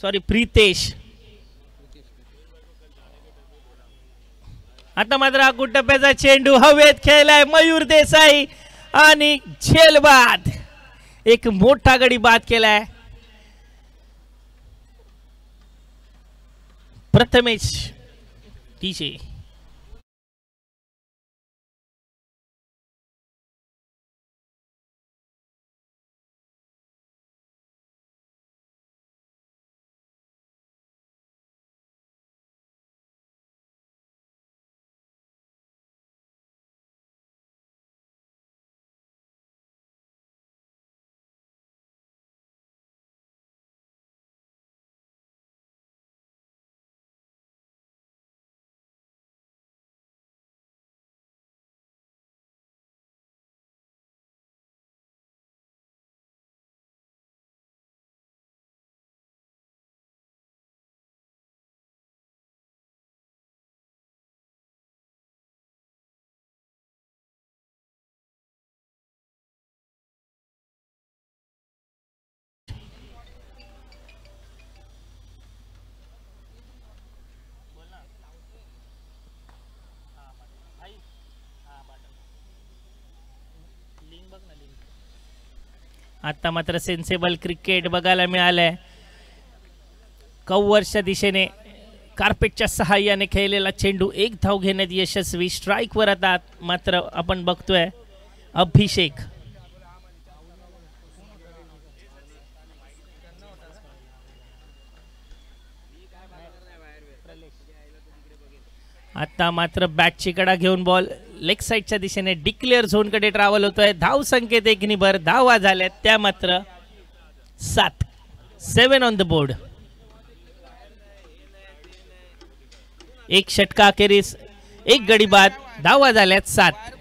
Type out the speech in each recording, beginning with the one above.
Sorry Pritesh. आता मात्र हा कुटप्प्याचा चेंडू हवेत खेळलाय मयूर देसाई आणि झेलबाद. एक मोठा गडी बाद केलाय प्रथमेश टीचे. आता मात्र सेन्सेबल क्रिकेट बघायला मिळालंय. कव्हरच्या दिशेने कार्पेटच्या सहाय्याने खेळलेला चेंडू एक धाव घेण्यात यशस्वी. स्ट्राईकवर आता मात्र आपण बघतोय अभिषेक. आता मात्र बॅटची कडा घेऊन बॉल लेग साइडच्या दिशेने डिक्लेअर झोनकडे ट्रॅव्हल होतोय. धाव संकेत एक निभर धावा झाल्या त्या मात्र 7. 7 ऑन द बोर्ड. एक षटका अखेरीस एक गडी बाद धावा झाल्यात 7.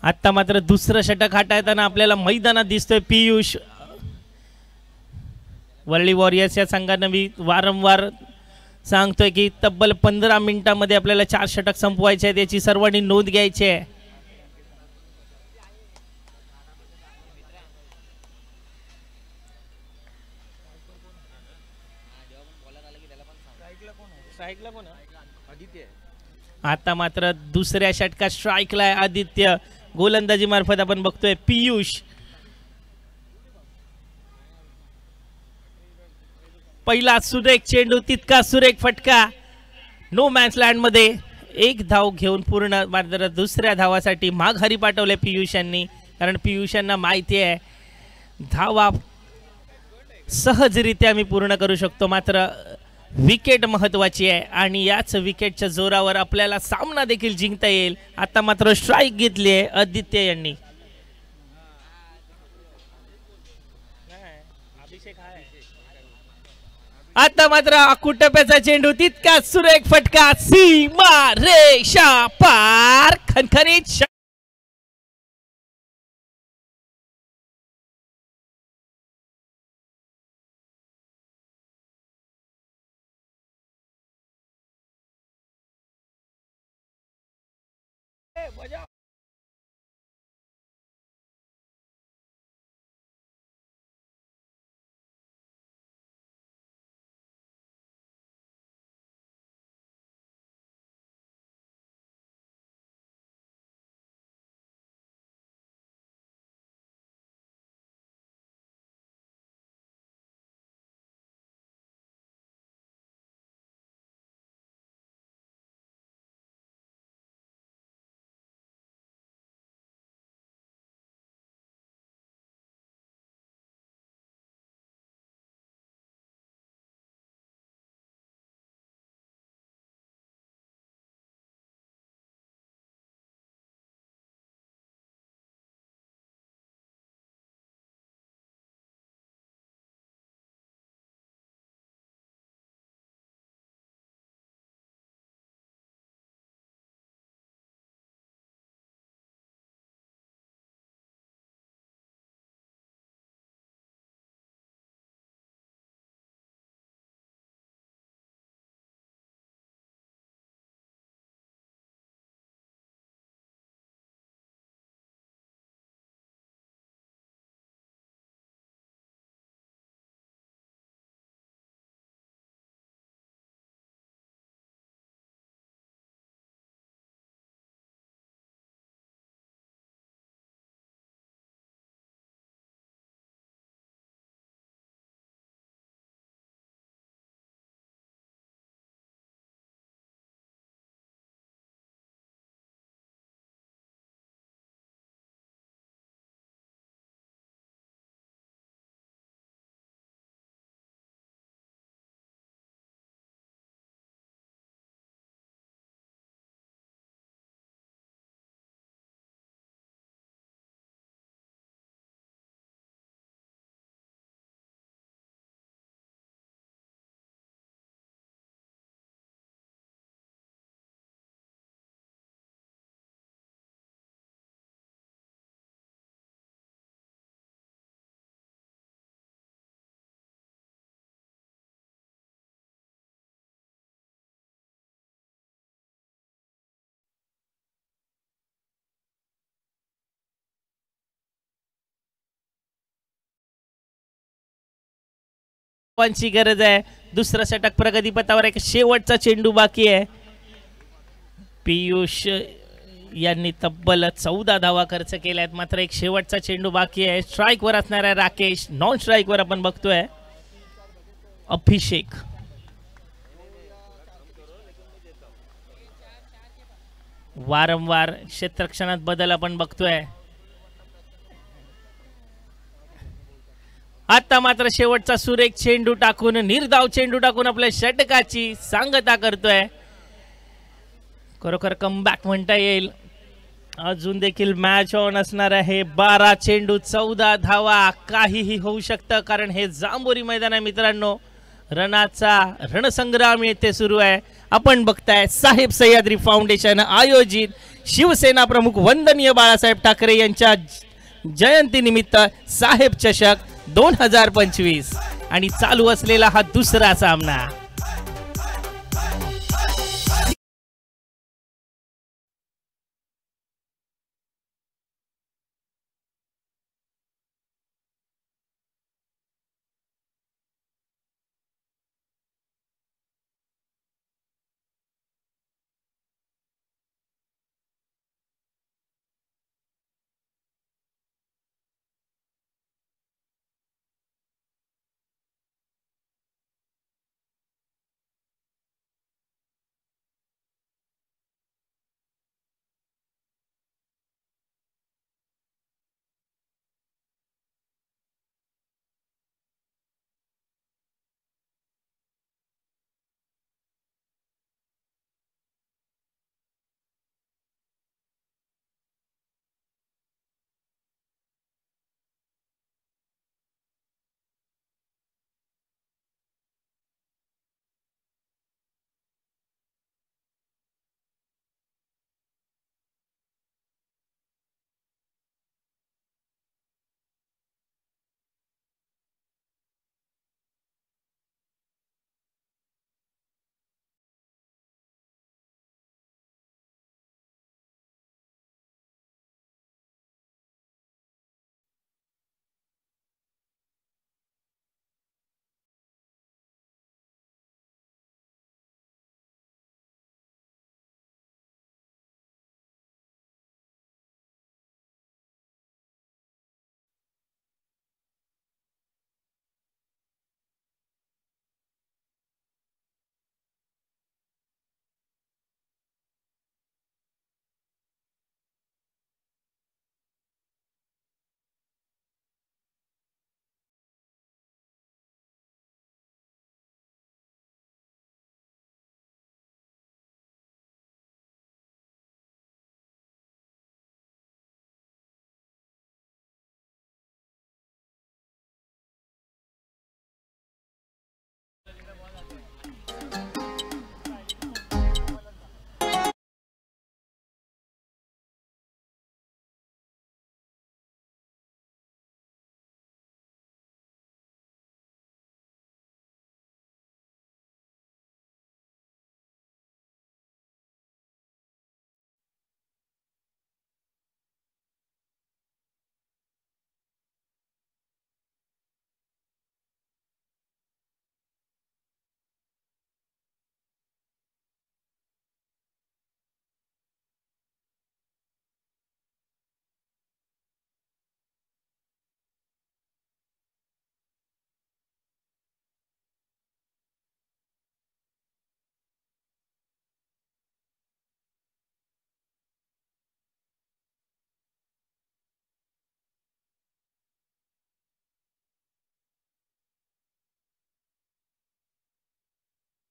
आता मात्र दुसरं षटक हाताळताना आपल्याला मैदानात दिसतोय पियुष. वर्ली वॉरियर्स या संघानं मी वारंवार सांगतोय की तब्बल 15 मिनिटांमध्ये आपल्याला 4 षटक संपवायचे आहेत. याची सर्वांनी नोंद घ्यायची आहे. आता मात्र दुसऱ्या षटकात स्ट्राईकला आहे आदित्य. गोलंदाजी मार्फत आपण बघतोय पियुष. पहिला सुरेख चेंडू तितका सुरेख फटका नो मॅन्स लँड मध्ये. एक धाव घेऊन पूर्ण मात्र दुसऱ्या धावासाठी माघारी पाठवले पियुष यांनी. कारण पियुष यांना माहिती आहे धावा सहजरित्या मी पूर्ण करू शकतो. मात्र विकेट महत्वाची आहे आणि याच विकेटच्या जोरावर आपल्याला सामना देखील जिंकता येईल. आता मात्र स्ट्राईक घेतली आहे आदित्य यांनी. आता मात्र कुटप्याचा चेंडू तितका सुरेख फटका सीमा रेषा पार. खणखणीत धावांची गरज आहे. दुसरा षटक प्रगतीपथावर एक शेवटचा चेंडू बाकी आहे. पियुष यांनी तब्बल 14 धावा खर्च केल्या आहेत. मात्र एक शेवटचा चेंडू बाकी आहे. स्ट्राईकवर असणार आहे राकेश. नॉन स्ट्राईकवर आपण बघतोय अभिषेक. वारंवार क्षेत्ररक्षणात बदल आपण बघतोय. आता मात्र शेवटचा सुरेख चेंडू टाकून निर्धाव चेंडू टाकून आपल्या षटकाची सांगता करतोय. खरोखर कमबॅक म्हणता येईल. अजून देखील मॅच ऑन असणार आहे. 12 चेंडू 14 धावा. काहीही होऊ शकतं कारण हे जांभोरी मैदान आहे मित्रांनो. रणाचा रणसंग्राम येथे सुरू आहे. आपण बघताय साहेब सह्याद्री फाउंडेशन आयोजित शिवसेना प्रमुख वंदनीय बाळासाहेब ठाकरे यांच्या जयंती निमित्त साहेब चषक 2025 आणि चालू असलेला हा दुसरा सामना.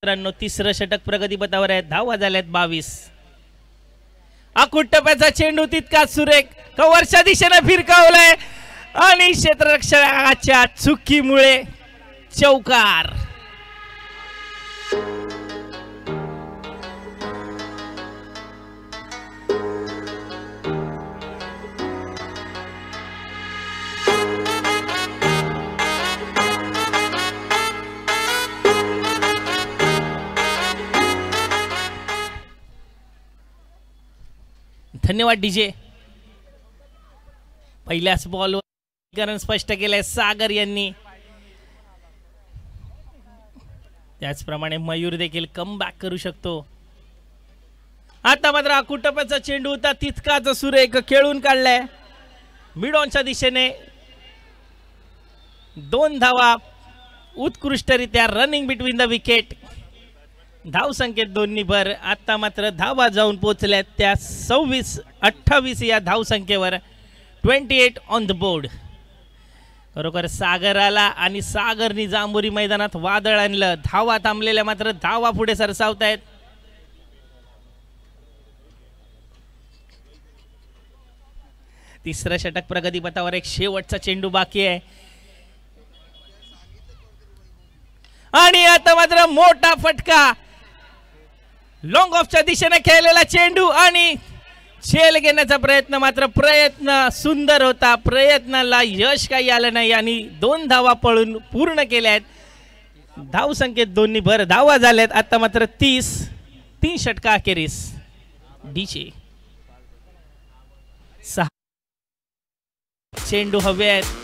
मित्रांनो तिसरं षटक प्रगतीपथावर आहे. धावा झाल्यात 22. टप्प्याचा चेंडू तितकाच सुरेख कव्हरच्या दिशेने फिरकावलाय आणि क्षेत्ररक्षकाच्या चुकीमुळे चौकार. धन्यवाद डीजे. पहिल्याच बॉलवर स्पष्ट केलंय सागर यांनी. त्याचप्रमाणे मयूर देखील कमबॅक करू शकतो। आता मात्र कुटपाचा चेंडू होता तितकाच सुरेख खेळून काढलाय मिड ऑनच्या दिशेने। 2 धावा उत्कृष्टरित्या रनिंग बिटवीन द विकेट। धाव संख्येत 2 भर। आता मात्र धावा जाऊन पोहोचल्यात त्या 26-28 या धाव संख्येवर। 28 ऑन द बोर्ड। खरोखर सागर आला आणि सागरनी जांभोरी मैदानात वादळ आणलं। धावा थांबलेल्या मात्र धावा पुढे सरसावत आहेत। तिसरं षटक प्रगतीपथावर। एक शेवटचा चेंडू बाकी आहे आणि आता मात्र मोठा फटका। लॉंग ऑफच्या दिशेने खेळलेला चेंडू आणि झेल घेण्याचा प्रयत्न सुंदर होता। प्रयत्नाला यश काही आलं नाही आणि 2 धावा पळून पूर्ण केल्या आहेत। धाव संख्येत 2 भर धावा झाल्यात। आता मात्र 3 षटका अखेरीस डीचे 6 चेंडू हवे आहेत।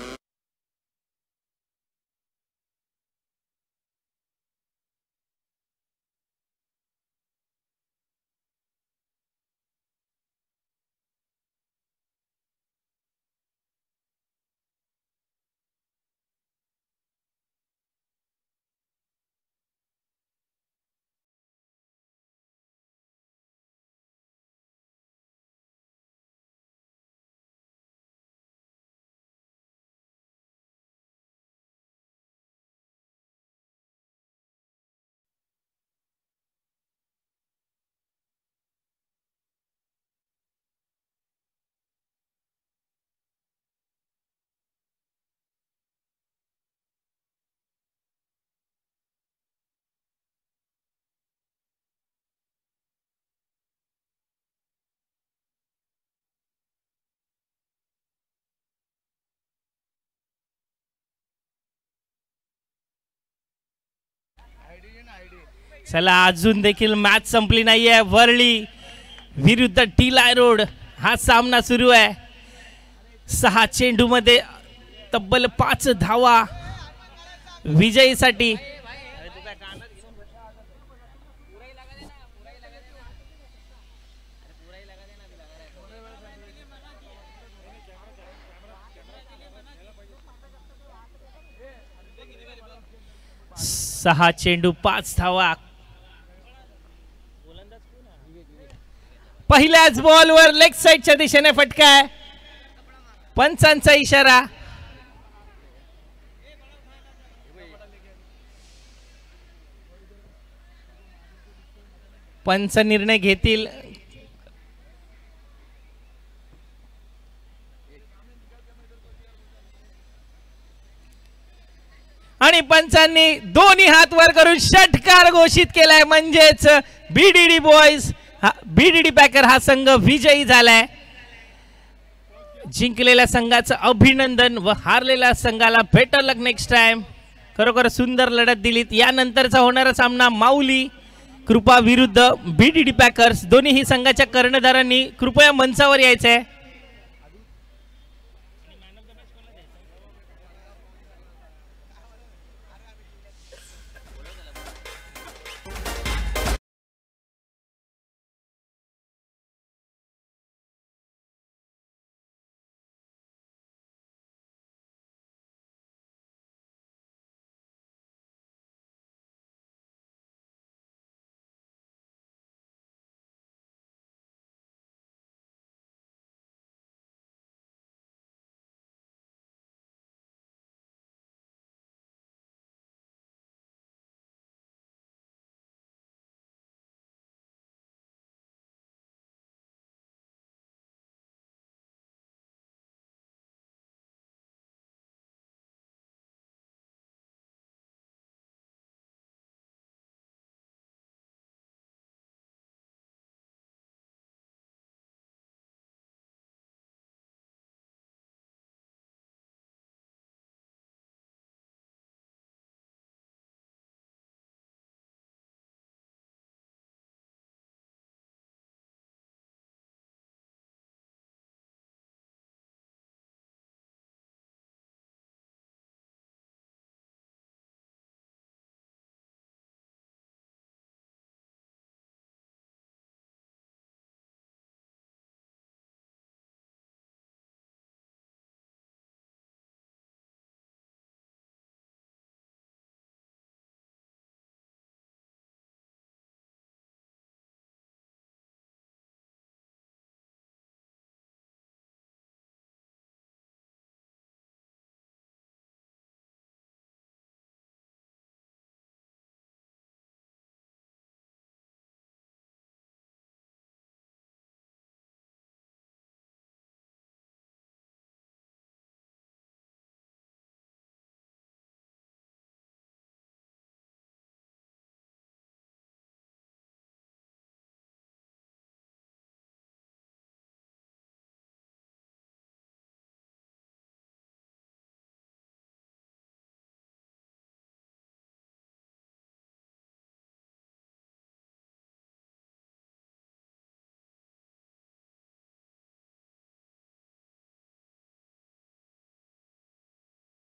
चला अजून देखील मॅच संपली नाहीये। वरळी विरुद्ध टीलाय रोड हा सामना सुरू आहे। 6 चेंडू मध्ये तब्बल 5 धावा विजयीसाठी। सहा चेंडू 5 धावा। पहिल्याच बॉलवर लेग साइडच्या दिशेने फटका आहे। पंचांचा इशारा। पंच निर्णय घेतील। आणि पंचांनी दोन्ही हात वर करून षटकार घोषित केलाय। म्हणजेच बीडीडी पॅकर हा संघ विजयी झालाय। जिंकलेल्या संघाचं अभिनंदन व हारलेल्या संघाला बेटर लक नेक्स्ट टाइम। खरोखर सुंदर लढत दिलीत। यानंतरचा होणारा सामना माऊली कृपा विरुद्ध बीडीडी पॅकर्स। दोन्ही संघाच्या कर्णधारांनी कृपया मंचावर यायचंय।